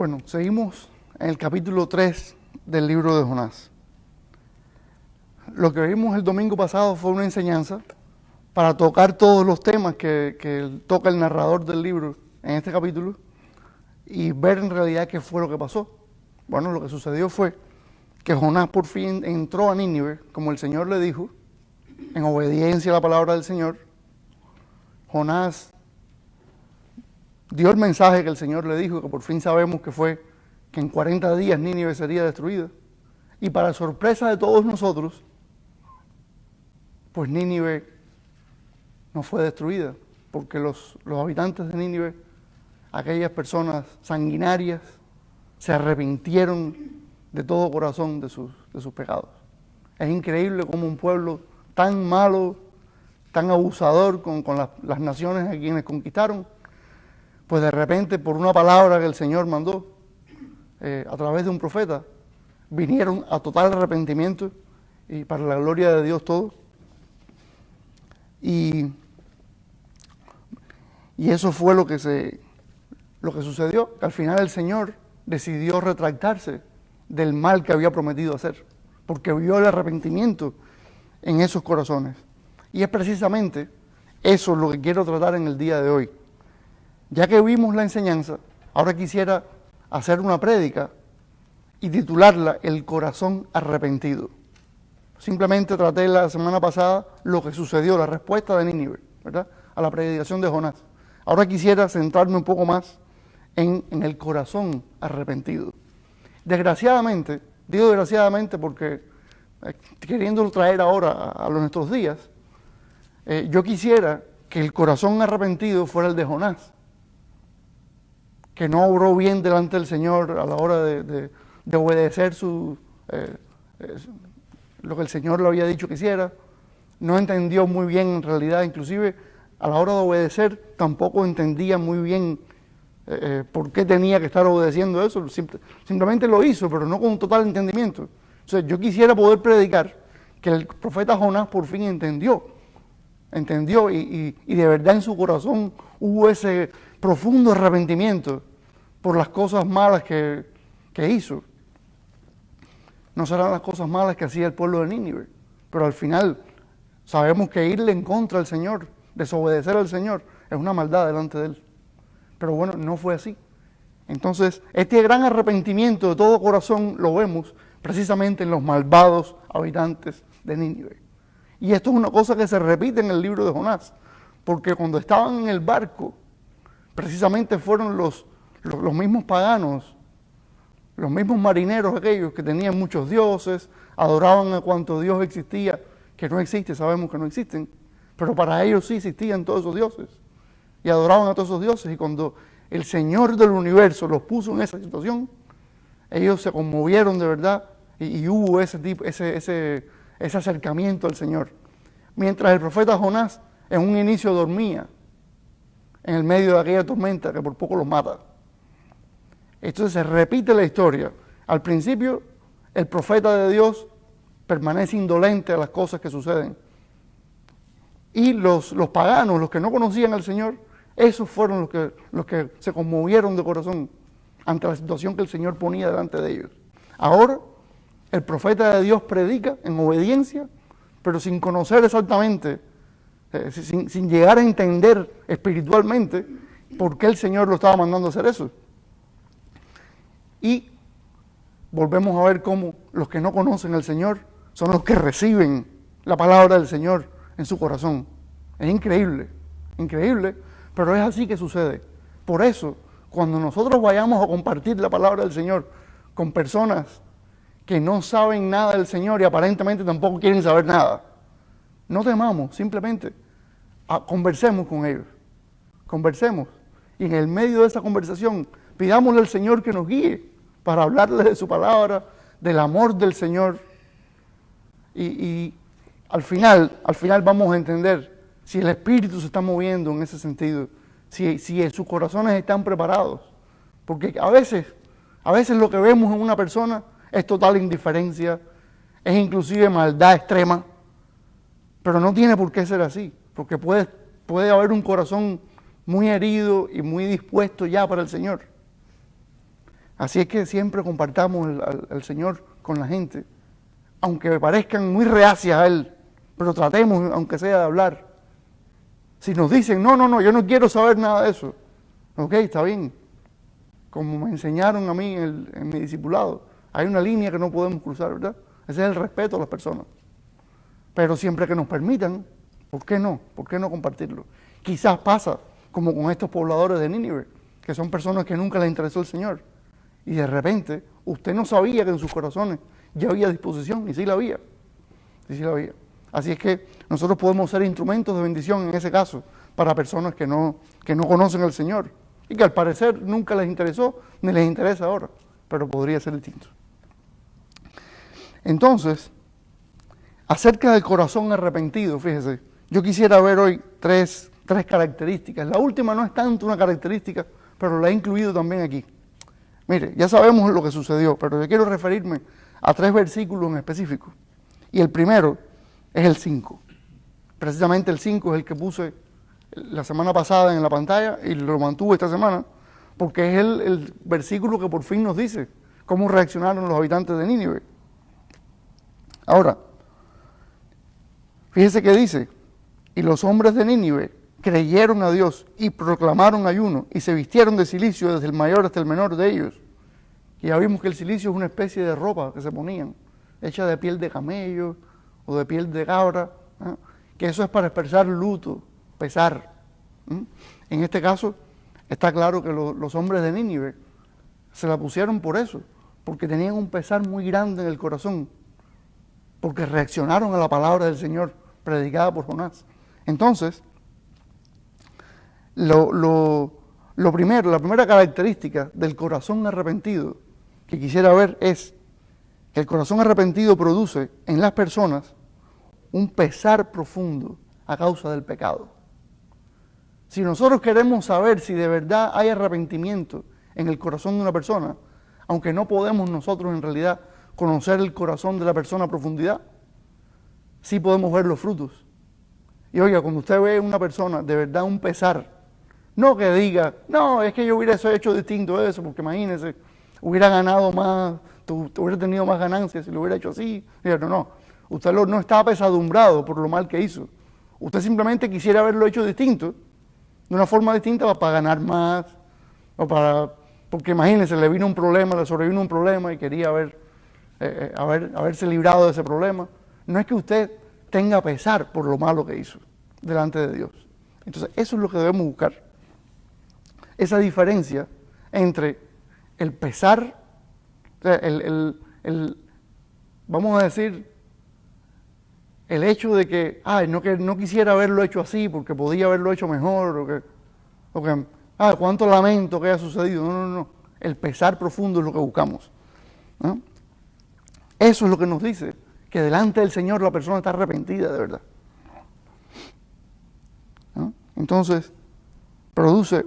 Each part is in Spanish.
Bueno, seguimos en el capítulo 3 del libro de Jonás. Lo que vimos el domingo pasado fue una enseñanza para tocar todos los temas que toca el narrador del libro en este capítulo y ver en realidad qué fue lo que pasó. Bueno, lo que sucedió fue que Jonás por fin entró a Nínive, como el Señor le dijo, en obediencia a la palabra del Señor. Jonás dio el mensaje que el Señor le dijo, que por fin sabemos que fue que en 40 días Nínive sería destruida. Y para sorpresa de todos nosotros, pues Nínive no fue destruida, porque los habitantes de Nínive, aquellas personas sanguinarias, se arrepintieron de todo corazón de sus pecados. Es increíble cómo un pueblo tan malo, tan abusador con las naciones a quienes conquistaron, pues de repente por una palabra que el Señor mandó a través de un profeta, vinieron a total arrepentimiento y para la gloria de Dios todo. Y eso fue lo que sucedió, que al final el Señor decidió retractarse del mal que había prometido hacer, porque vio el arrepentimiento en esos corazones. Y es precisamente eso lo que quiero tratar en el día de hoy. Ya que vimos la enseñanza, ahora quisiera hacer una prédica y titularla El corazón arrepentido. Simplemente traté la semana pasada lo que sucedió, la respuesta de Nínive, ¿verdad?, a la predicación de Jonás. Ahora quisiera centrarme un poco más en el corazón arrepentido. Desgraciadamente, digo desgraciadamente porque queriéndolo traer ahora a nuestros días, yo quisiera que el corazón arrepentido fuera el de Jonás, que no obró bien delante del Señor a la hora de obedecer lo que el Señor le había dicho que hiciera. No entendió muy bien en realidad, inclusive a la hora de obedecer tampoco entendía muy bien por qué tenía que estar obedeciendo eso. Simplemente lo hizo, pero no con un total entendimiento. O sea, yo quisiera poder predicar que el profeta Jonás por fin entendió y de verdad en su corazón hubo ese profundo arrepentimiento por las cosas malas que hizo. No serán las cosas malas que hacía el pueblo de Nínive, pero al final sabemos que irle en contra al Señor, desobedecer al Señor, es una maldad delante de Él. Pero bueno, no fue así. Entonces, este gran arrepentimiento de todo corazón lo vemos precisamente en los malvados habitantes de Nínive. Y esto es una cosa que se repite en el libro de Jonás, porque cuando estaban en el barco, precisamente fueron los mismos paganos, los mismos marineros aquellos que tenían muchos dioses, adoraban a cuanto Dios existía, que no existe, sabemos que no existen, pero para ellos sí existían todos esos dioses, y adoraban a todos esos dioses, y cuando el Señor del universo los puso en esa situación, ellos se conmovieron de verdad, y hubo ese acercamiento al Señor. Mientras el profeta Jonás en un inicio dormía en el medio de aquella tormenta que por poco los mata. Entonces se repite la historia. Al principio, el profeta de Dios permanece indolente a las cosas que suceden. Y los paganos, los que no conocían al Señor, esos fueron los que se conmovieron de corazón ante la situación que el Señor ponía delante de ellos. Ahora, el profeta de Dios predica en obediencia, pero sin conocer exactamente, sin llegar a entender espiritualmente por qué el Señor lo estaba mandando a hacer eso. Y volvemos a ver cómo los que no conocen al Señor son los que reciben la palabra del Señor en su corazón. Es increíble, increíble, pero es así que sucede. Por eso, cuando nosotros vayamos a compartir la palabra del Señor con personas que no saben nada del Señor y aparentemente tampoco quieren saber nada, no temamos, simplemente conversemos con ellos, conversemos. Y en el medio de esa conversación, pidámosle al Señor que nos guíe para hablarles de su palabra, del amor del Señor. Y al final vamos a entender si el Espíritu se está moviendo en ese sentido, si sus corazones están preparados. Porque a veces lo que vemos en una persona es total indiferencia, es inclusive maldad extrema, pero no tiene por qué ser así, porque puede haber un corazón muy herido y muy dispuesto ya para el Señor. Así es que siempre compartamos al Señor con la gente, aunque me parezcan muy reacias a Él, pero tratemos, aunque sea, de hablar. Si nos dicen, no, yo no quiero saber nada de eso, ok, está bien. Como me enseñaron a mí en mi discipulado, hay una línea que no podemos cruzar, ¿verdad? Ese es el respeto a las personas. Pero siempre que nos permitan, ¿por qué no? ¿Por qué no compartirlo? Quizás pasa como con estos pobladores de Nínive, que son personas que nunca les interesó el Señor. Y de repente, usted no sabía que en sus corazones ya había disposición, y sí la había. Y sí la había. Así es que nosotros podemos ser instrumentos de bendición en ese caso, para personas que no conocen al Señor, y que al parecer nunca les interesó, ni les interesa ahora, pero podría ser distinto. Entonces, acerca del corazón arrepentido, fíjese, yo quisiera ver hoy tres características. La última no es tanto una característica, pero la he incluido también aquí. Mire, ya sabemos lo que sucedió, pero yo quiero referirme a 3 versículos en específico. Y el primero es el 5. Precisamente el 5 es el que puse la semana pasada en la pantalla y lo mantuve esta semana, porque es el versículo que por fin nos dice cómo reaccionaron los habitantes de Nínive. Ahora, fíjese que dice, y los hombres de Nínive creyeron a Dios y proclamaron ayuno y se vistieron de cilicio desde el mayor hasta el menor de ellos. Y ya vimos que el cilicio es una especie de ropa que se ponían, hecha de piel de camello o de piel de cabra, ¿eh? Que eso es para expresar luto, pesar. En este caso está claro que los hombres de Nínive se la pusieron por eso, porque tenían un pesar muy grande en el corazón, porque reaccionaron a la palabra del Señor predicada por Jonás. Entonces, la primera característica del corazón arrepentido que quisiera ver es que el corazón arrepentido produce en las personas un pesar profundo a causa del pecado. Si nosotros queremos saber si de verdad hay arrepentimiento en el corazón de una persona, aunque no podemos nosotros en realidad conocer el corazón de la persona a profundidad, sí podemos ver los frutos. Y oiga, cuando usted ve a una persona de verdad un pesar, no que diga, no, es que yo hubiera hecho distinto eso, porque imagínese, hubiera ganado más, hubiera tenido más ganancias si lo hubiera hecho así. No, usted no está apesadumbrado por lo mal que hizo. Usted simplemente quisiera haberlo hecho distinto, de una forma distinta para ganar más, porque imagínese, le vino un problema, le sobrevino un problema y quería haberse librado de ese problema. No es que usted tenga pesar por lo malo que hizo delante de Dios. Entonces, eso es lo que debemos buscar. Esa diferencia entre el pesar, o sea, vamos a decir, el hecho de que no quisiera haberlo hecho así porque podía haberlo hecho mejor, o que cuánto lamento que haya sucedido. No. El pesar profundo es lo que buscamos, ¿no? Eso es lo que nos dice que delante del Señor la persona está arrepentida de verdad, ¿no? Entonces, produce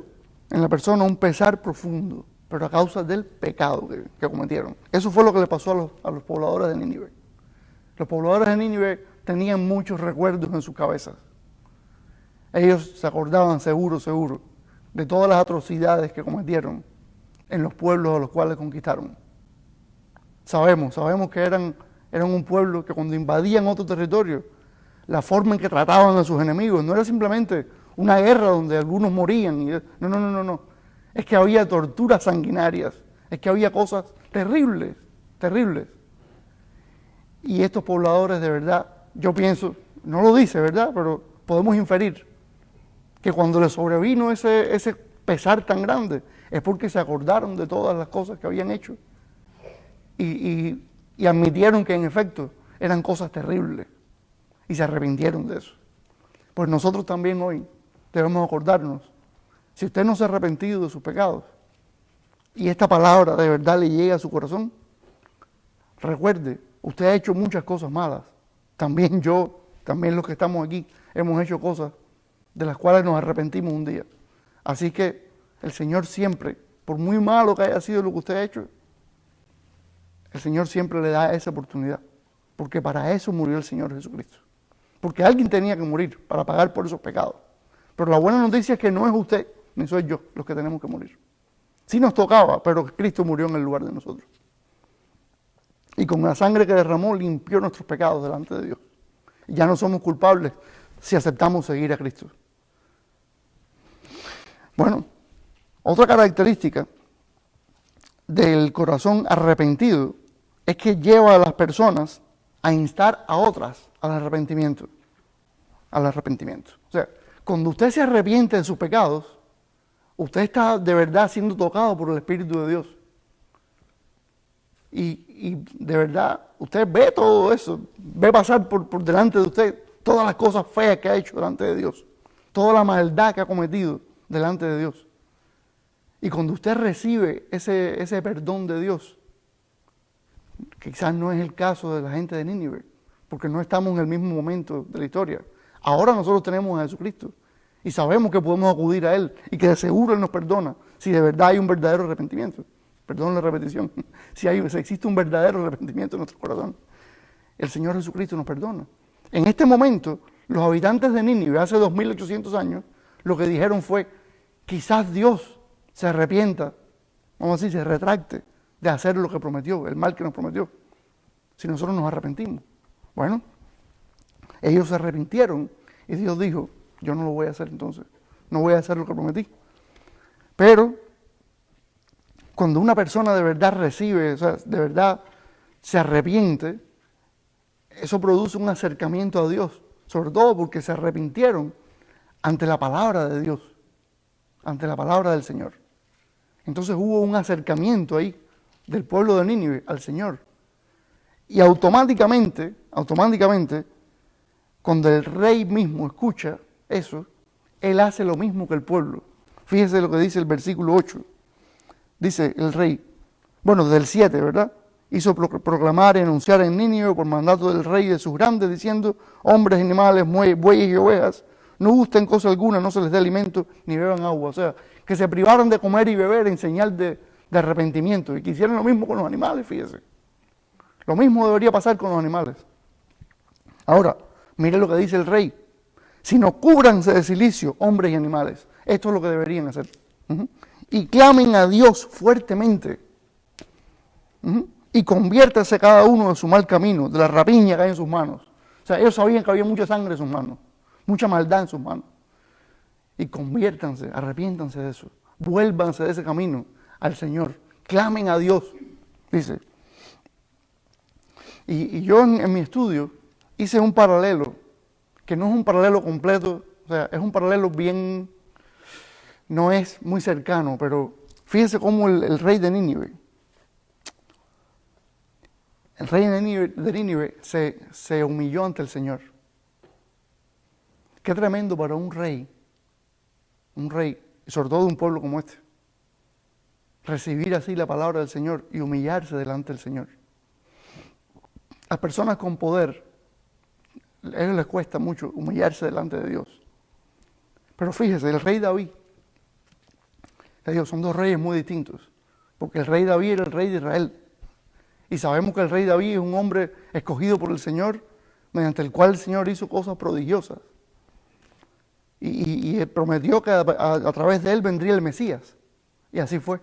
en la persona un pesar profundo, pero a causa del pecado que cometieron. Eso fue lo que le pasó a los pobladores de Nínive. Los pobladores de Nínive tenían muchos recuerdos en sus cabezas. Ellos se acordaban seguro, de todas las atrocidades que cometieron en los pueblos a los cuales conquistaron. Sabemos que eran un pueblo que cuando invadían otro territorio, la forma en que trataban a sus enemigos no era simplemente una guerra donde algunos morían. No. Es que había torturas sanguinarias, es que había cosas terribles. Y estos pobladores de verdad, yo pienso, no lo dice, ¿verdad? Pero podemos inferir que cuando les sobrevino ese pesar tan grande, es porque se acordaron de todas las cosas que habían hecho y admitieron que en efecto eran cosas terribles y se arrepintieron de eso. Pues nosotros también hoy debemos acordarnos, si usted no se ha arrepentido de sus pecados y esta palabra de verdad le llega a su corazón, recuerde, usted ha hecho muchas cosas malas. También yo, también los que estamos aquí, hemos hecho cosas de las cuales nos arrepentimos un día. Así que el Señor siempre, por muy malo que haya sido lo que usted ha hecho, el Señor siempre le da esa oportunidad. Porque para eso murió el Señor Jesucristo. Porque alguien tenía que morir para pagar por esos pecados. Pero la buena noticia es que no es usted, ni soy yo los que tenemos que morir. Sí nos tocaba, pero Cristo murió en el lugar de nosotros. Y con la sangre que derramó limpió nuestros pecados delante de Dios. Ya no somos culpables si aceptamos seguir a Cristo. Bueno, otra característica del corazón arrepentido es que lleva a las personas a instar a otras al arrepentimiento. Al arrepentimiento. O sea, cuando usted se arrepiente de sus pecados, usted está de verdad siendo tocado por el Espíritu de Dios. Y de verdad, usted ve todo eso, ve pasar por delante de usted todas las cosas feas que ha hecho delante de Dios, toda la maldad que ha cometido delante de Dios. Y cuando usted recibe ese perdón de Dios, quizás no es el caso de la gente de Nínive, porque no estamos en el mismo momento de la historia. Ahora nosotros tenemos a Jesucristo y sabemos que podemos acudir a Él y que de seguro Él nos perdona si de verdad hay un verdadero arrepentimiento. Perdón la repetición. Si existe un verdadero arrepentimiento en nuestro corazón, el Señor Jesucristo nos perdona. En este momento, los habitantes de Nínive, hace 2800 años, lo que dijeron fue, quizás Dios se arrepienta, vamos a decir, se retracte de hacer lo que prometió, el mal que nos prometió, si nosotros nos arrepentimos. Bueno, ellos se arrepintieron y Dios dijo, yo no lo voy a hacer entonces, no voy a hacer lo que prometí. Pero cuando una persona de verdad recibe, o sea, de verdad se arrepiente, eso produce un acercamiento a Dios, sobre todo porque se arrepintieron ante la palabra de Dios, ante la palabra del Señor. Entonces hubo un acercamiento ahí del pueblo de Nínive al Señor. Y automáticamente, cuando el rey mismo escucha eso, él hace lo mismo que el pueblo. Fíjese lo que dice el versículo 8. Dice el rey, bueno, del 7, ¿verdad? Hizo proclamar y anunciar en Nínive por mandato del rey y de sus grandes, diciendo, hombres, animales, bueyes y ovejas, no gusten cosa alguna, no se les dé alimento, ni beban agua. O sea, que se privaron de comer y beber en señal de arrepentimiento. Y que hicieron lo mismo con los animales, fíjese. Lo mismo debería pasar con los animales. Ahora, mire lo que dice el rey. Sino cúbranse de cilicio, hombres y animales. Esto es lo que deberían hacer. Y clamen a Dios fuertemente. Y conviértase cada uno de su mal camino, de la rapiña que hay en sus manos. O sea, ellos sabían que había mucha sangre en sus manos, mucha maldad en sus manos. Y conviértanse, arrepiéntanse de eso. Vuélvanse de ese camino al Señor. Clamen a Dios, dice. Y yo en mi estudio hice un paralelo, que no es un paralelo completo, o sea, es un paralelo bien, no es muy cercano, pero fíjese cómo el rey de Nínive, se humilló ante el Señor. Qué tremendo para un rey, sobre todo de un pueblo como este, recibir así la palabra del Señor y humillarse delante del Señor. Las personas con poder, a ellos les cuesta mucho humillarse delante de Dios. Pero fíjese, el rey David, son dos reyes muy distintos, porque el rey David era el rey de Israel. Y sabemos que el rey David es un hombre escogido por el Señor, mediante el cual el Señor hizo cosas prodigiosas. Y prometió que a través de él vendría el Mesías. Y así fue.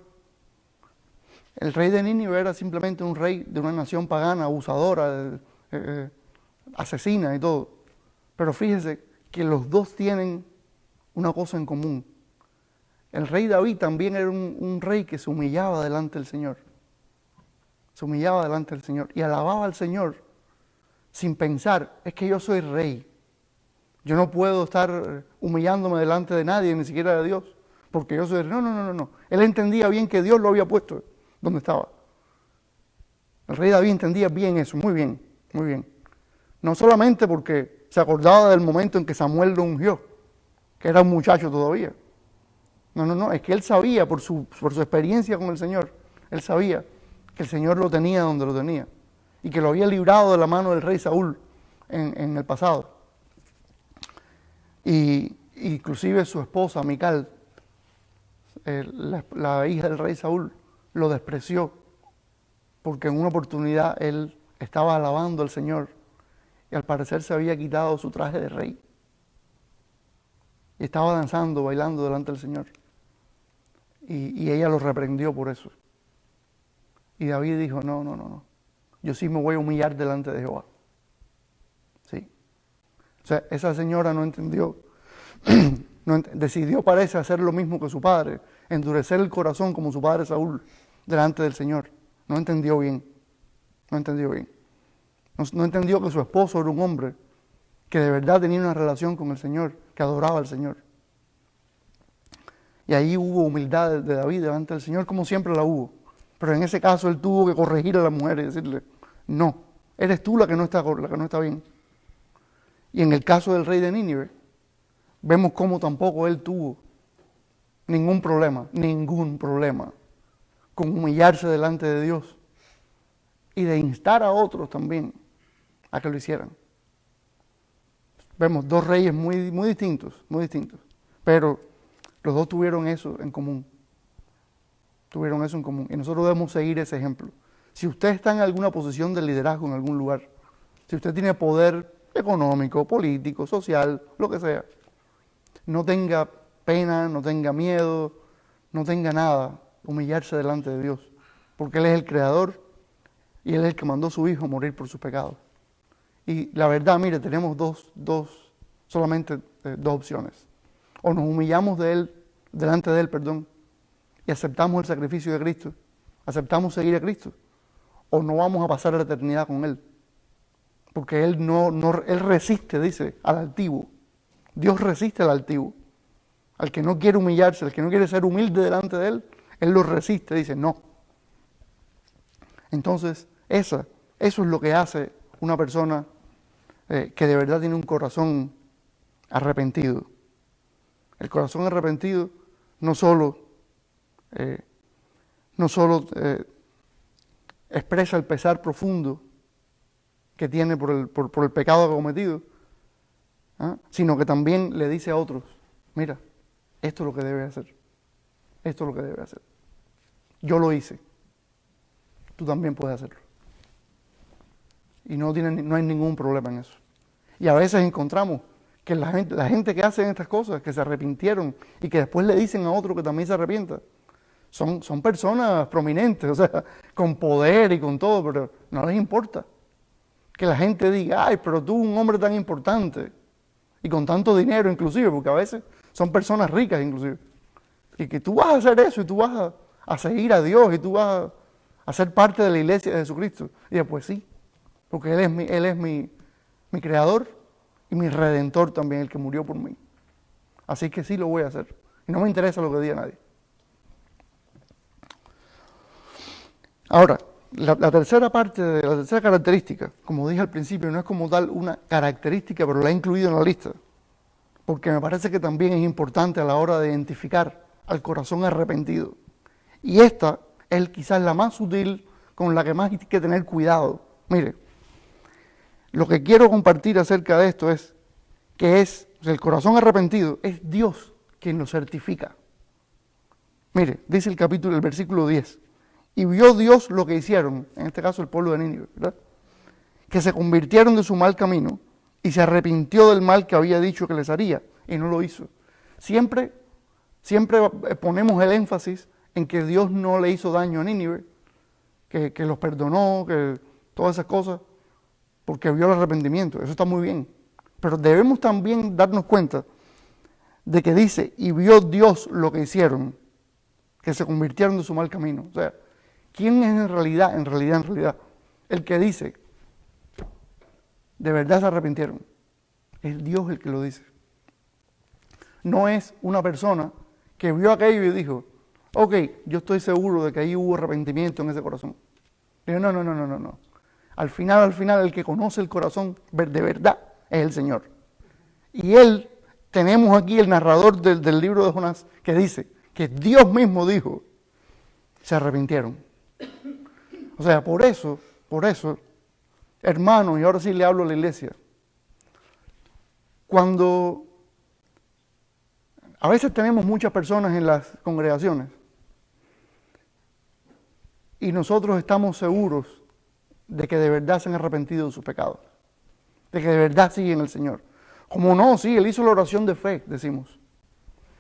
El rey de Nínive era simplemente un rey de una nación pagana, abusadora, asesina y todo. Pero fíjese que los dos tienen una cosa en común. El rey David también era un rey que se humillaba delante del Señor. Se humillaba delante del Señor y alababa al Señor sin pensar, es que yo soy rey. Yo no puedo estar humillándome delante de nadie, ni siquiera de Dios, porque yo soy rey. No. Él entendía bien que Dios lo había puesto donde estaba. El rey David entendía bien eso, muy bien. No solamente porque se acordaba del momento en que Samuel lo ungió, que era un muchacho todavía. No, es que él sabía por su experiencia con el Señor, él sabía que el Señor lo tenía donde lo tenía y que lo había librado de la mano del rey Saúl en el pasado. Y inclusive su esposa, Mical, la hija del rey Saúl, lo despreció porque en una oportunidad él estaba alabando al Señor y al parecer se había quitado su traje de rey y estaba danzando, bailando delante del Señor. y ella lo reprendió por eso. Y David dijo, no, yo sí me voy a humillar delante de Jehová. Sí. O sea, esa señora no entendió, decidió, parece, hacer lo mismo que su padre, endurecer el corazón como su padre Saúl delante del Señor. No entendió bien, no entendió bien. No entendió que su esposo era un hombre que de verdad tenía una relación con el Señor, que adoraba al Señor. Y ahí hubo humildad de David delante del Señor, como siempre la hubo. Pero en ese caso él tuvo que corregir a la mujer y decirle, no, eres tú la que no está bien. Y en el caso del rey de Nínive, vemos cómo tampoco él tuvo ningún problema con humillarse delante de Dios y de instar a otros también a que lo hicieran. Vemos dos reyes muy distintos, pero los dos tuvieron eso en común. Y nosotros debemos seguir ese ejemplo. Si usted está en alguna posición de liderazgo en algún lugar, si usted tiene poder económico, político, social, lo que sea, no tenga pena, no tenga miedo, no tenga nada, humillarse delante de Dios, porque Él es el Creador y Él es el que mandó a su Hijo a morir por sus pecados. Y la verdad, mire, tenemos solamente dos opciones. O nos humillamos delante de Él, y aceptamos el sacrificio de Cristo, aceptamos seguir a Cristo, o no vamos a pasar la eternidad con Él. Porque Él Él resiste, dice, al altivo. Dios resiste al altivo. Al que no quiere humillarse, al que no quiere ser humilde delante de Él, Él lo resiste, dice, no. Entonces, eso es lo que hace una persona que de verdad tiene un corazón arrepentido. El corazón arrepentido no solo expresa el pesar profundo que tiene por el pecado que ha cometido, sino que también le dice a otros, mira, esto es lo que debe hacer, yo lo hice, tú también puedes hacerlo. Y no hay ningún problema en eso. Y a veces encontramos que la gente que hace estas cosas, que se arrepintieron y que después le dicen a otro que también se arrepienta, son personas prominentes, o sea, con poder y con todo, pero no les importa que la gente diga, ay, pero tú, un hombre tan importante y con tanto dinero inclusive, porque a veces son personas ricas inclusive, y que tú vas a hacer eso y tú vas a seguir a Dios y tú vas a ser parte de la iglesia de Jesucristo. Y después sí, porque Él es mi creador y mi redentor también, el que murió por mí. Así que sí lo voy a hacer. Y no me interesa lo que diga nadie. Ahora, la tercera característica, como dije al principio, no es como tal una característica, pero la he incluido en la lista, porque me parece que también es importante a la hora de identificar al corazón arrepentido. Y esta es quizás la más sutil, con la que más hay que tener cuidado. Mire, lo que quiero compartir acerca de esto es que el corazón arrepentido es Dios quien lo certifica. Mire, dice el versículo 10. Y vio Dios lo que hicieron, en este caso el pueblo de Nínive, ¿verdad? Que se convirtieron de su mal camino y se arrepintió del mal que había dicho que les haría, y no lo hizo. Siempre ponemos el énfasis en que Dios no le hizo daño a Nínive, que los perdonó, que todas esas cosas, porque vio el arrepentimiento. Eso está muy bien. Pero debemos también darnos cuenta de que dice, y vio Dios lo que hicieron, que se convirtieron de su mal camino. O sea, ¿quién es en realidad, el que dice, de verdad se arrepintieron? Es Dios el que lo dice. No es una persona que vio aquello y dijo, ok, yo estoy seguro de que ahí hubo arrepentimiento en ese corazón. Digo, no. Al final, el que conoce el corazón de verdad es el Señor. Y tenemos aquí el narrador del libro de Jonás, que dice que Dios mismo dijo, se arrepintieron. O sea, por eso, hermanos, y ahora sí le hablo a la iglesia, cuando a veces tenemos muchas personas en las congregaciones y nosotros estamos seguros de que de verdad se han arrepentido de sus pecados, de que de verdad siguen al Señor. Como no, sí, Él hizo la oración de fe, decimos.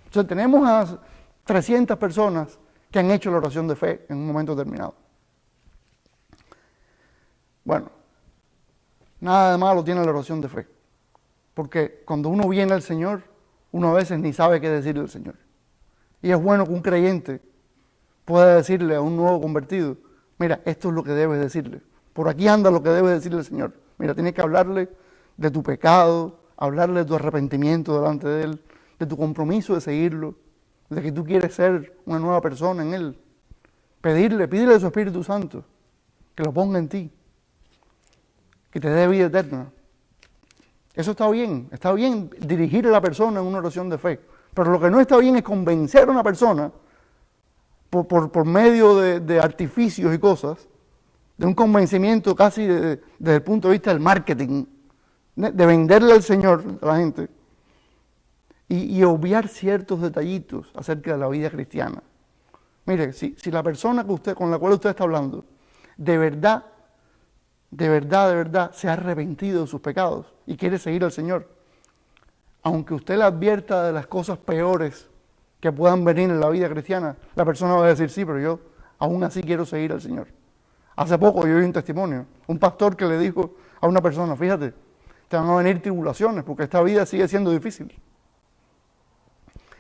Entonces tenemos 300 personas que han hecho la oración de fe en un momento determinado. Bueno, nada de malo tiene la oración de fe, porque cuando uno viene al Señor, uno a veces ni sabe qué decirle al Señor. Y es bueno que un creyente pueda decirle a un nuevo convertido, mira, esto es lo que debes decirle. Por aquí anda lo que debes decirle al Señor. Mira, tienes que hablarle de tu pecado, hablarle de tu arrepentimiento delante de Él, de tu compromiso de seguirlo, de que tú quieres ser una nueva persona en Él. Pídele de su Espíritu Santo, que lo ponga en ti, que te dé vida eterna. Eso está bien dirigir a la persona en una oración de fe. Pero lo que no está bien es convencer a una persona por medio de artificios y cosas, de un convencimiento casi desde el punto de vista del marketing, de venderle al Señor a la gente y obviar ciertos detallitos acerca de la vida cristiana. Mire, si la persona con la cual usted está hablando de verdad se ha arrepentido de sus pecados y quiere seguir al Señor, aunque usted le advierta de las cosas peores que puedan venir en la vida cristiana, la persona va a decir, sí, pero yo aún así quiero seguir al Señor. Hace poco yo oí un testimonio, un pastor que le dijo a una persona, fíjate, te van a venir tribulaciones porque esta vida sigue siendo difícil.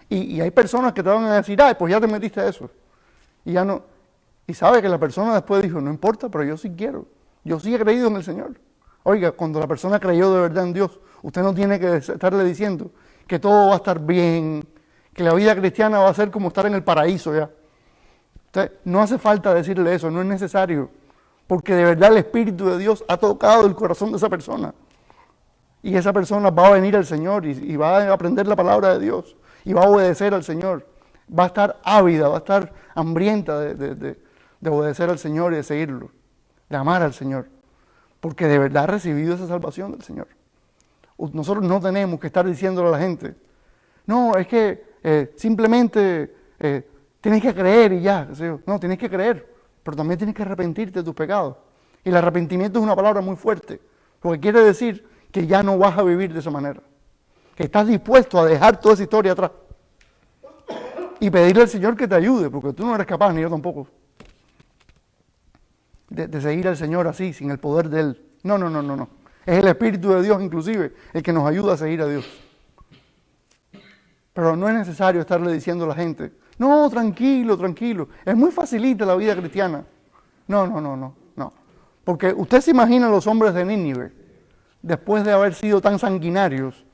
Y hay personas que te van a decir, ay, pues ya te metiste a eso. Y ya no. Y sabe que la persona después dijo, no importa, pero yo sí quiero. Yo sí he creído en el Señor. Oiga, cuando la persona creyó de verdad en Dios, usted no tiene que estarle diciendo que todo va a estar bien, que la vida cristiana va a ser como estar en el paraíso ya. Usted, no hace falta decirle eso, no es necesario, porque de verdad el Espíritu de Dios ha tocado el corazón de esa persona. Y esa persona va a venir al Señor y va a aprender la palabra de Dios y va a obedecer al Señor. Va a estar ávida, va a estar hambrienta de obedecer al Señor y de seguirlo, de amar al Señor, porque de verdad ha recibido esa salvación del Señor. Nosotros no tenemos que estar diciéndole a la gente, no, es que simplemente tienes que creer y ya. No, tienes que creer, pero también tienes que arrepentirte de tus pecados. Y el arrepentimiento es una palabra muy fuerte, porque quiere decir que ya no vas a vivir de esa manera, que estás dispuesto a dejar toda esa historia atrás y pedirle al Señor que te ayude, porque tú no eres capaz, ni yo tampoco, de seguir al Señor así, sin el poder de Él. No. Es el Espíritu de Dios inclusive el que nos ayuda a seguir a Dios. Pero no es necesario estarle diciendo a la gente, no, tranquilo, es muy facilita la vida cristiana. No. Porque usted se imagina a los hombres de Nínive, después de haber sido tan sanguinarios.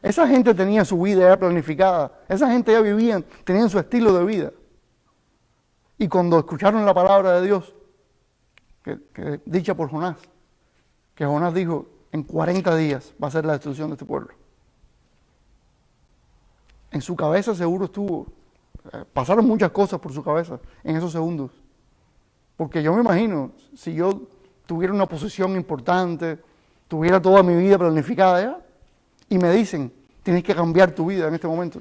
Esa gente tenía su vida ya planificada, esa gente ya vivían, tenían su estilo de vida. Y cuando escucharon la palabra de Dios, que dicha por Jonás, que Jonás dijo, en 40 días va a ser la destrucción de este pueblo. En su cabeza seguro pasaron muchas cosas por su cabeza en esos segundos. Porque yo me imagino, si yo tuviera una posición importante, tuviera toda mi vida planificada ya, y me dicen, tienes que cambiar tu vida en este momento.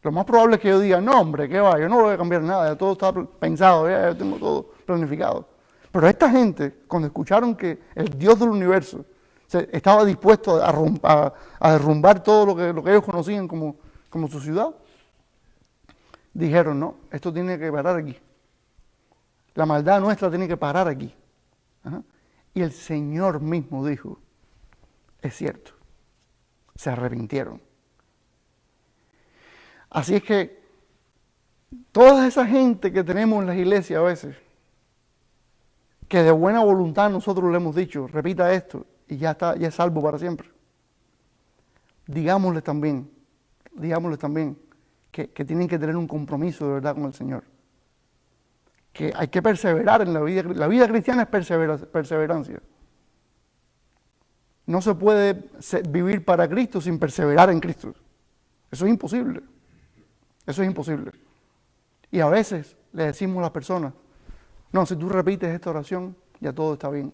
Lo más probable es que yo diga, no hombre, ¿qué va? Yo no voy a cambiar nada, ya todo está pensado, ya yo tengo todo planificado. Pero esta gente, cuando escucharon que el Dios del universo estaba dispuesto a derrumbar todo lo que ellos conocían como su ciudad, dijeron, no, esto tiene que parar aquí. La maldad nuestra tiene que parar aquí. Ajá. Y el Señor mismo dijo, es cierto, se arrepintieron. Así es que toda esa gente que tenemos en las iglesias a veces, que de buena voluntad nosotros le hemos dicho, repita esto y ya está, ya es salvo para siempre. Digámosles también que tienen que tener un compromiso de verdad con el Señor. Que hay que perseverar en la vida. La vida cristiana es perseverancia. No se puede vivir para Cristo sin perseverar en Cristo. Eso es imposible. Y a veces le decimos a las personas, no, si tú repites esta oración, ya todo está bien.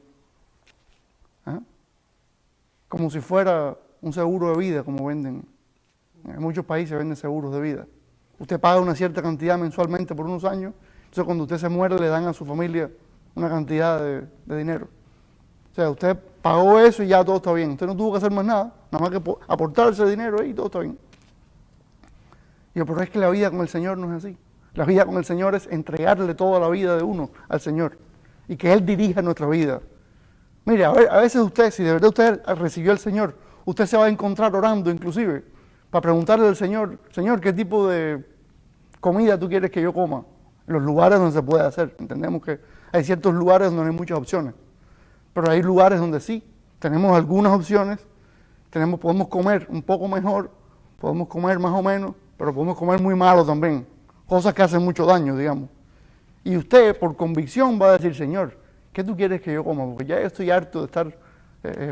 ¿Ah? Como si fuera un seguro de vida, como venden. En muchos países venden seguros de vida. Usted paga una cierta cantidad mensualmente por unos años, entonces cuando usted se muere le dan a su familia una cantidad de dinero. O sea, usted pagó eso y ya todo está bien. Usted no tuvo que hacer más nada que aportar ese dinero y todo está bien. Y yo, pero es que la vida con el Señor no es así. La vida con el Señor es entregarle toda la vida de uno al Señor y que Él dirija nuestra vida. Mire, a veces usted, si de verdad usted recibió al Señor, usted se va a encontrar orando inclusive para preguntarle al Señor, Señor, ¿qué tipo de comida tú quieres que yo coma? En los lugares donde se puede hacer. Entendemos que hay ciertos lugares donde no hay muchas opciones, pero hay lugares donde sí, tenemos algunas opciones, podemos comer un poco mejor, podemos comer más o menos, pero podemos comer muy malo también, cosas que hacen mucho daño, digamos. Y usted, por convicción, va a decir, Señor, ¿qué tú quieres que yo coma? Porque ya estoy harto de estar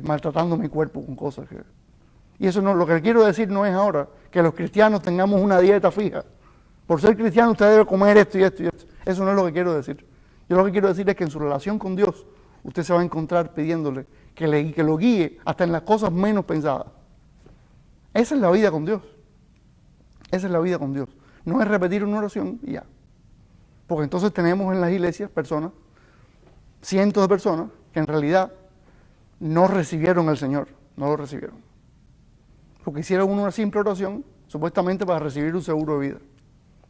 maltratando mi cuerpo con cosas que... Y eso no, lo que quiero decir no es ahora que los cristianos tengamos una dieta fija. Por ser cristiano usted debe comer esto y esto y esto. Eso no es lo que quiero decir. Yo lo que quiero decir es que en su relación con Dios, usted se va a encontrar pidiéndole que lo guíe hasta en las cosas menos pensadas. Esa es la vida con Dios. Esa es la vida con Dios. No es repetir una oración y ya. Porque entonces tenemos en las iglesias personas, cientos de personas, que en realidad no recibieron al Señor, no lo recibieron. Porque hicieron una simple oración, supuestamente para recibir un seguro de vida.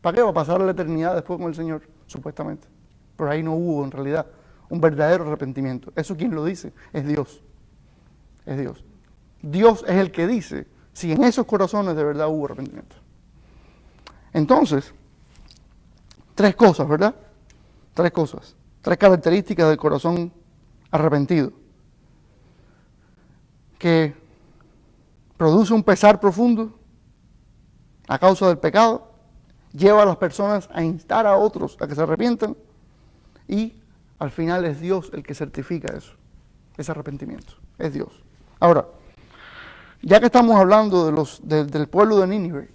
¿Para qué? Va a pasar la eternidad después con el Señor, supuestamente. Pero ahí no hubo, en realidad, un verdadero arrepentimiento. Eso quien lo dice es Dios. Es Dios. Dios es el que dice si en esos corazones de verdad hubo arrepentimiento. Entonces, tres cosas, ¿verdad? Tres cosas. Tres características del corazón arrepentido. Que produce un pesar profundo a causa del pecado, lleva a las personas a instar a otros a que se arrepientan y al final es Dios el que certifica eso, ese arrepentimiento, es Dios. Ahora, ya que estamos hablando del pueblo de Nínive,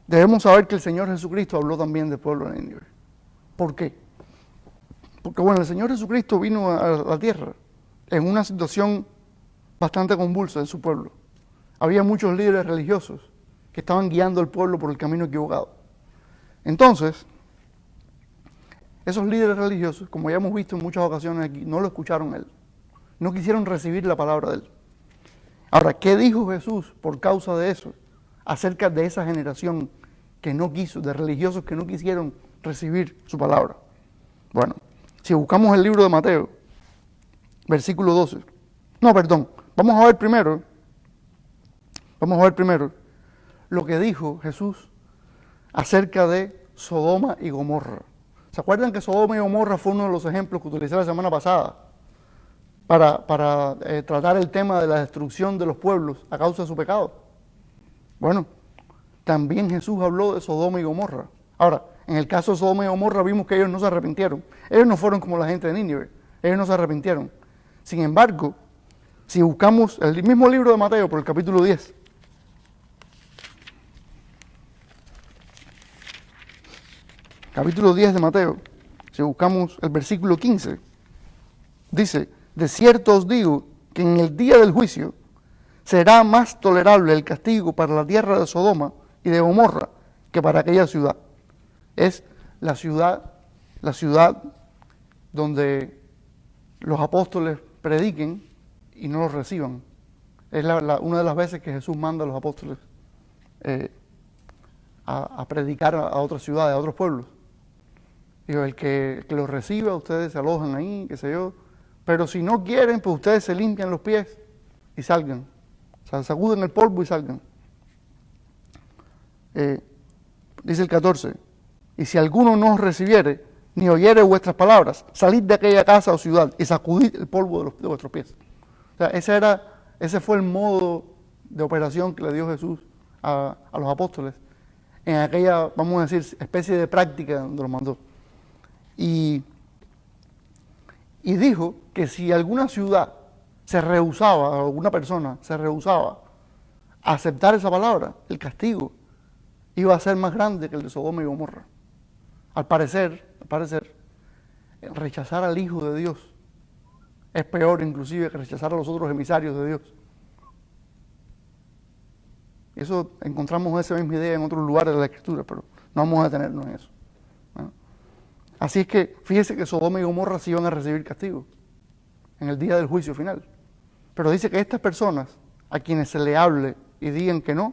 debemos saber que el Señor Jesucristo habló también del pueblo de Nínive. ¿Por qué? Porque bueno, el Señor Jesucristo vino a la tierra en una situación bastante convulsa en su pueblo. Había muchos líderes religiosos que estaban guiando al pueblo por el camino equivocado. Entonces, esos líderes religiosos, como ya hemos visto en muchas ocasiones aquí, no lo escucharon a Él. No quisieron recibir la palabra de Él. Ahora, ¿qué dijo Jesús por causa de eso? Acerca de esa generación que no quiso, de religiosos que no quisieron recibir su palabra. Bueno, si buscamos el libro de Mateo, versículo 12. No, perdón, vamos a ver primero lo que dijo Jesús acerca de Sodoma y Gomorra. ¿Se acuerdan que Sodoma y Gomorra fue uno de los ejemplos que utilicé la semana pasada para tratar el tema de la destrucción de los pueblos a causa de su pecado? Bueno, también Jesús habló de Sodoma y Gomorra. Ahora, en el caso de Sodoma y Gomorra vimos que ellos no se arrepintieron. Ellos no fueron como la gente de Nínive. Ellos no se arrepintieron. Sin embargo, si buscamos el mismo libro de Mateo por el capítulo 10, capítulo 10 de Mateo, si buscamos el versículo 15, dice, de cierto os digo que en el día del juicio será más tolerable el castigo para la tierra de Sodoma y de Gomorra que para aquella ciudad. Es la ciudad donde los apóstoles prediquen y no los reciban. Es una de las veces que Jesús manda a los apóstoles a predicar a otras ciudades, a otros pueblos. Y el que los reciba, ustedes se alojan ahí, qué sé yo. Pero si no quieren, pues ustedes se limpian los pies y salgan. O sea, sacuden el polvo y salgan. Dice el 14, y si alguno no os recibiere, ni oyere vuestras palabras, salid de aquella casa o ciudad y sacudid el polvo de vuestros pies. O sea, ese fue el modo de operación que le dio Jesús a los apóstoles en aquella, vamos a decir, especie de práctica donde los mandó. Y dijo que si alguna ciudad se rehusaba, alguna persona se rehusaba a aceptar esa palabra, el castigo iba a ser más grande que el de Sodoma y Gomorra. Al parecer, rechazar al Hijo de Dios es peor inclusive que rechazar a los otros emisarios de Dios. Eso encontramos esa misma idea en otros lugares de la Escritura, pero no vamos a detenernos en eso. ¿No? Así es que fíjese que Sodoma y Gomorra sí iban a recibir castigo en el día del juicio final. Pero dice que estas personas, a quienes se le hable y digan que no,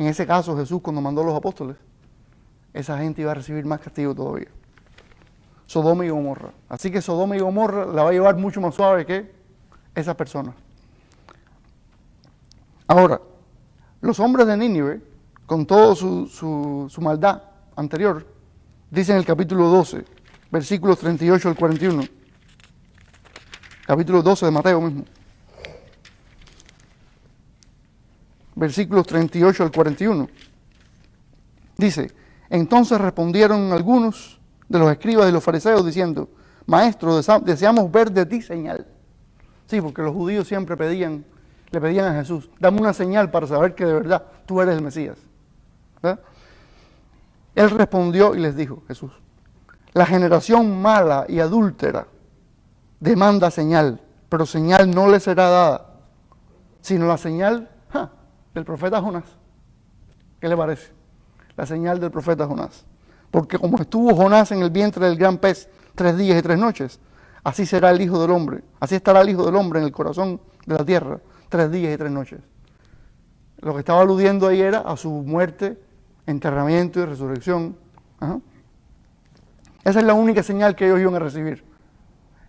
en ese caso Jesús cuando mandó a los apóstoles, esa gente iba a recibir más castigo todavía. Sodoma y Gomorra. Así que Sodoma y Gomorra la va a llevar mucho más suave que esa persona. Ahora, los hombres de Nínive, con toda su maldad anterior, dice en el capítulo 12, versículos 38 al 41. Capítulo 12 de Mateo mismo. Versículos 38 al 41. Dice, entonces respondieron algunos de los escribas y los fariseos diciendo, Maestro, deseamos ver de ti señal. Sí, porque los judíos siempre le pedían a Jesús, dame una señal para saber que de verdad tú eres el Mesías. ¿Verdad? Él respondió y les dijo, Jesús, la generación mala y adúltera demanda señal, pero señal no le será dada, sino la señal del profeta Jonás. ¿Qué le parece? La señal del profeta Jonás. Porque como estuvo Jonás en el vientre del gran pez 3 días y 3 noches, así será el Hijo del Hombre, así estará el Hijo del Hombre en el corazón de la tierra 3 días y 3 noches. Lo que estaba aludiendo ahí era a su muerte, enterramiento y resurrección. Esa es la única señal que ellos iban a recibir.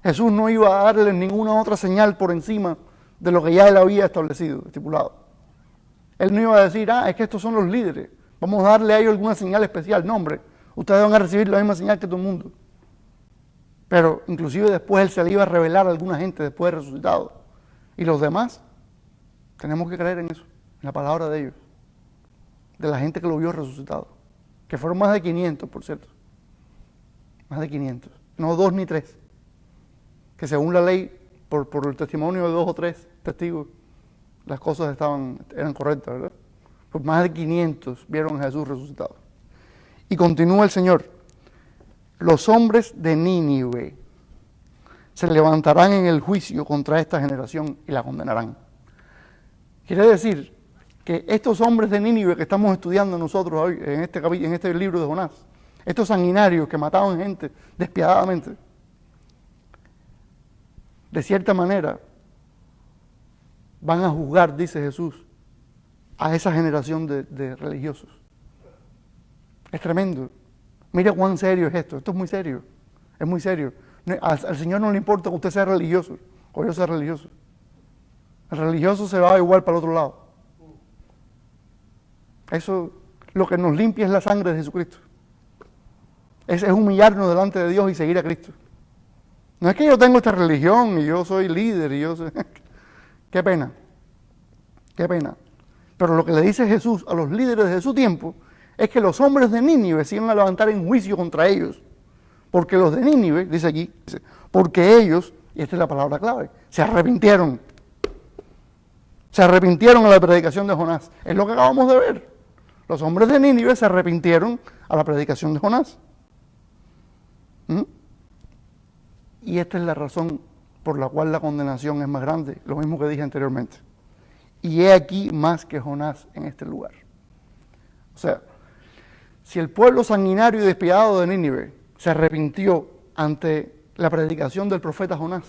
Jesús no iba a darles ninguna otra señal por encima de lo que ya él había establecido, estipulado. Él no iba a decir, es que estos son los líderes, vamos a darle a ellos alguna señal especial. No, hombre, ustedes van a recibir la misma señal que todo el mundo. Pero inclusive después él se le iba a revelar a alguna gente después de resucitado. Y los demás, tenemos que creer en eso, en la palabra de ellos, de la gente que lo vio resucitado, que fueron más de 500, por cierto, más de 500, no 2 ni 3, que según la ley, por el testimonio de 2 o 3 testigos, las cosas eran correctas, ¿verdad? Pues más de 500 vieron a Jesús resucitado. Y continúa el Señor, los hombres de Nínive se levantarán en el juicio contra esta generación y la condenarán. Quiere decir que estos hombres de Nínive que estamos estudiando nosotros hoy en este libro de Jonás, estos sanguinarios que mataban gente despiadadamente, de cierta manera van a juzgar, dice Jesús, a esa generación de religiosos. Es tremendo. Mira cuán serio es esto. Esto es muy serio. Es muy serio. Al Señor no le importa que usted sea religioso o yo sea religioso. El religioso se va igual para el otro lado. Eso, lo que nos limpia es la sangre de Jesucristo. Es humillarnos delante de Dios y seguir a Cristo. No es que yo tengo esta religión y yo soy líder y yo soy... Qué pena. Qué pena. Pero lo que le dice Jesús a los líderes de su tiempo es que los hombres de Nínive se iban a levantar en juicio contra ellos. Porque los de Nínive, dice aquí, porque ellos, y esta es la palabra clave, se arrepintieron. Se arrepintieron a la predicación de Jonás. Es lo que acabamos de ver. Los hombres de Nínive se arrepintieron a la predicación de Jonás. Y esta es la razón por la cual la condenación es más grande, lo mismo que dije anteriormente. Y he aquí más que Jonás en este lugar. O sea, si el pueblo sanguinario y despiadado de Nínive se arrepintió ante la predicación del profeta Jonás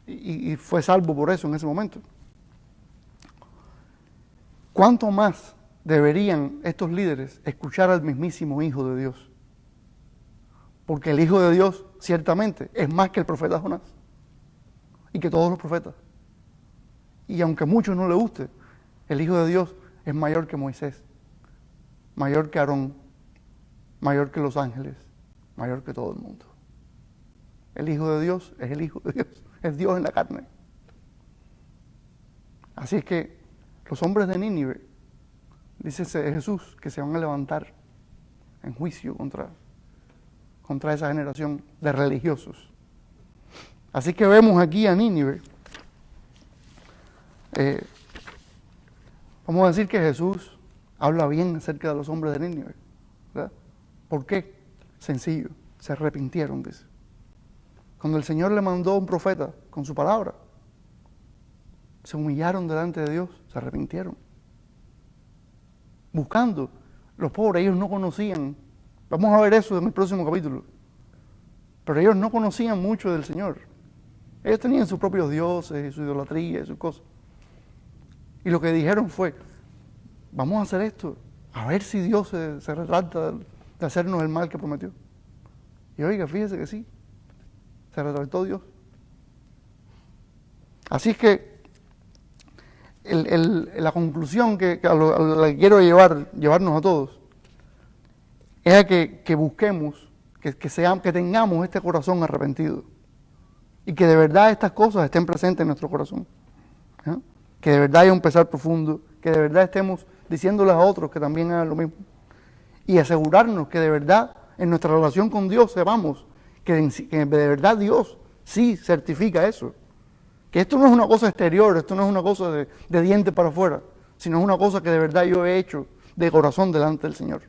y fue salvo por eso en ese momento, ¿cuánto más deberían estos líderes escuchar al mismísimo Hijo de Dios? Porque el Hijo de Dios ciertamente es más que el profeta Jonás y que todos los profetas. Y aunque a muchos no les guste, el Hijo de Dios es mayor que Moisés, mayor que Aarón, mayor que los ángeles, mayor que todo el mundo. El Hijo de Dios es el Hijo de Dios, es Dios en la carne. Así es que los hombres de Nínive, dice Jesús, que se van a levantar en juicio contra esa generación de religiosos. Así que vemos aquí a Nínive. Vamos a decir que Jesús habla bien acerca de los hombres de Nínive, ¿verdad? ¿Por qué? Sencillo, se arrepintieron, dice. Cuando el Señor le mandó un profeta con su palabra, se humillaron delante de Dios, se arrepintieron. Buscando, los pobres, ellos no conocían. Vamos a ver eso en el próximo capítulo. Pero ellos no conocían mucho del Señor. Ellos tenían sus propios dioses y su idolatría y sus cosas. Y lo que dijeron fue, vamos a hacer esto, a ver si Dios se retracta de hacernos el mal que prometió. Y oiga, fíjese que sí, se retractó Dios. Así es que la conclusión a la que quiero llevarnos a todos es a que busquemos, que tengamos este corazón arrepentido y que de verdad estas cosas estén presentes en nuestro corazón. ¿Eh? Que de verdad haya un pesar profundo, que de verdad estemos diciéndoles a otros que también hagan lo mismo y asegurarnos que de verdad en nuestra relación con Dios sepamos que de verdad Dios sí certifica eso. Que esto no es una cosa exterior, esto no es una cosa de diente para afuera, sino es una cosa que de verdad yo he hecho de corazón delante del Señor.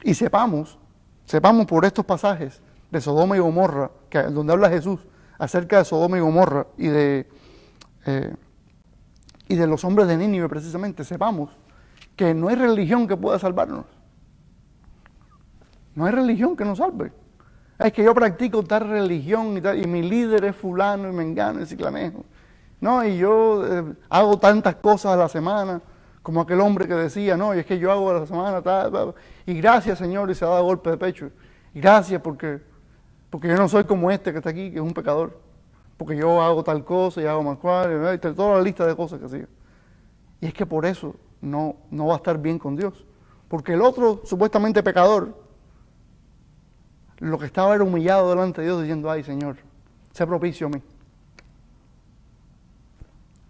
Y sepamos por estos pasajes de Sodoma y Gomorra, donde habla Jesús acerca de Sodoma y Gomorra y de los hombres de Nínive precisamente, sepamos que no hay religión que pueda salvarnos. No hay religión que nos salve. Es que yo practico tal religión y mi líder es fulano y mengano y ciclanejo. No, y yo hago tantas cosas a la semana, como aquel hombre que decía, no, y es que yo hago a la semana tal, y gracias Señor, y se da golpe de pecho. Y gracias porque yo no soy como este que está aquí, que es un pecador. Porque yo hago tal cosa y hago más cual, y toda la lista de cosas que hacía. Y es que por eso no va a estar bien con Dios. Porque el otro, supuestamente pecador, lo que estaba era humillado delante de Dios diciendo, ay Señor, sé propicio a mí.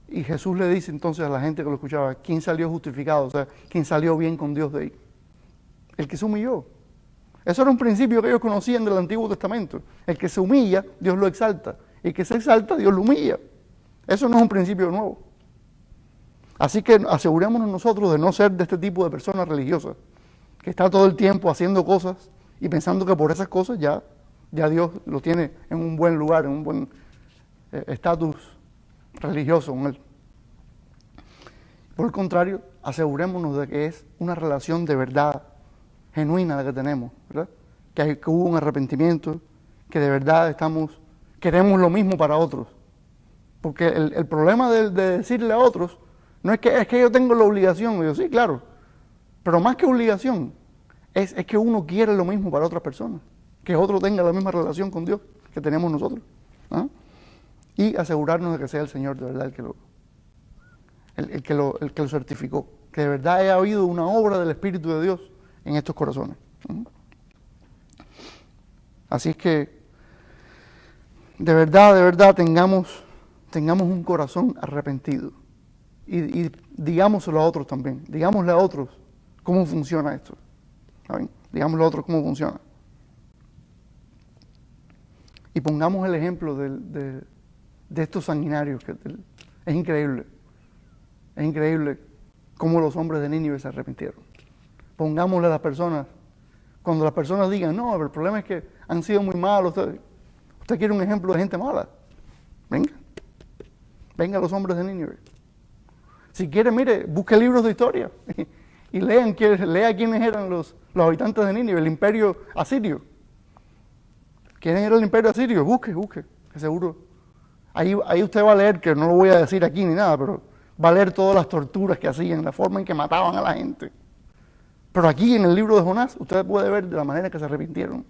Y Jesús le dice entonces a la gente que lo escuchaba, ¿quién salió justificado? O sea, ¿quién salió bien con Dios de ahí? El que se humilló. Eso era un principio que ellos conocían del Antiguo Testamento. El que se humilla, Dios lo exalta. El que se exalta, Dios lo humilla. Eso no es un principio nuevo. Así que asegurémonos nosotros de no ser de este tipo de personas religiosas, que está todo el tiempo haciendo cosas y pensando que por esas cosas ya Dios lo tiene en un buen lugar, en un buen estatus religioso con Él. Por el contrario, asegurémonos de que es una relación de verdad genuina la que tenemos, ¿verdad? Que hubo un arrepentimiento, que de verdad queremos lo mismo para otros. Porque el problema de decirle a otros no es que yo tengo la obligación, yo sí, claro, pero más que obligación, es que uno quiere lo mismo para otras personas, que otro tenga la misma relación con Dios que tenemos nosotros. ¿Ah? Y asegurarnos de que sea el Señor de verdad el que lo certificó, que de verdad haya habido una obra del Espíritu de Dios en estos corazones. Así es que de verdad tengamos un corazón arrepentido y digámoslo a otros también, digámosle a otros cómo funciona esto. ¿Saben? Digámosle a otros cómo funciona. Y pongamos el ejemplo de estos sanguinarios, que es increíble cómo los hombres de Nínive se arrepintieron. Pongámosle a las personas, cuando las personas digan, no, pero el problema es que han sido muy malos, usted quiere un ejemplo de gente mala, venga los hombres de Nínive. Si quiere, mire, busque libros de historia y lea quiénes eran los habitantes de Nínive, el imperio asirio. ¿Quién era el imperio asirio? Busque, que seguro. Ahí usted va a leer, que no lo voy a decir aquí ni nada, pero va a leer todas las torturas que hacían, la forma en que mataban a la gente. Pero aquí en el libro de Jonás, usted puede ver de la manera que se arrepintieron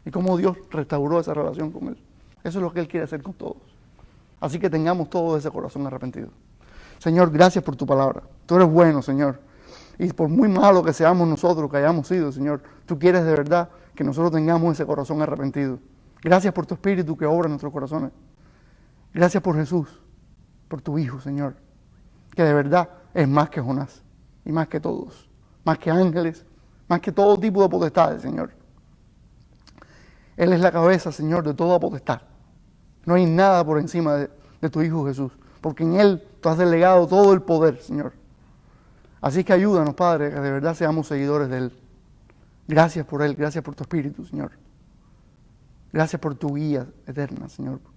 y cómo Dios restauró esa relación con Él. Eso es lo que Él quiere hacer con todos. Así que tengamos todo ese corazón arrepentido. Señor, gracias por tu palabra. Tú eres bueno, Señor. Y por muy malo que seamos nosotros, que hayamos sido, Señor, tú quieres de verdad que nosotros tengamos ese corazón arrepentido. Gracias por tu Espíritu que obra en nuestros corazones. Gracias por Jesús, por tu Hijo, Señor, que de verdad es más que Jonás y más que todos, más que ángeles, más que todo tipo de potestades, Señor. Él es la cabeza, Señor, de toda potestad. No hay nada por encima de tu Hijo Jesús, porque en Él tú has delegado todo el poder, Señor. Así que ayúdanos, Padre, que de verdad seamos seguidores de Él. Gracias por Él, gracias por tu Espíritu, Señor. Gracias por tu guía eterna, Señor, por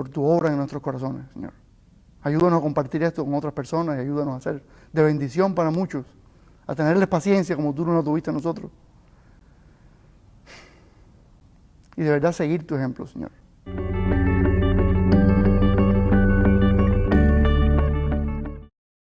tu obra en nuestros corazones, Señor. Ayúdanos a compartir esto con otras personas y ayúdanos a ser de bendición para muchos, a tenerles paciencia como tú no la tuviste a nosotros. Y de verdad seguir tu ejemplo, Señor.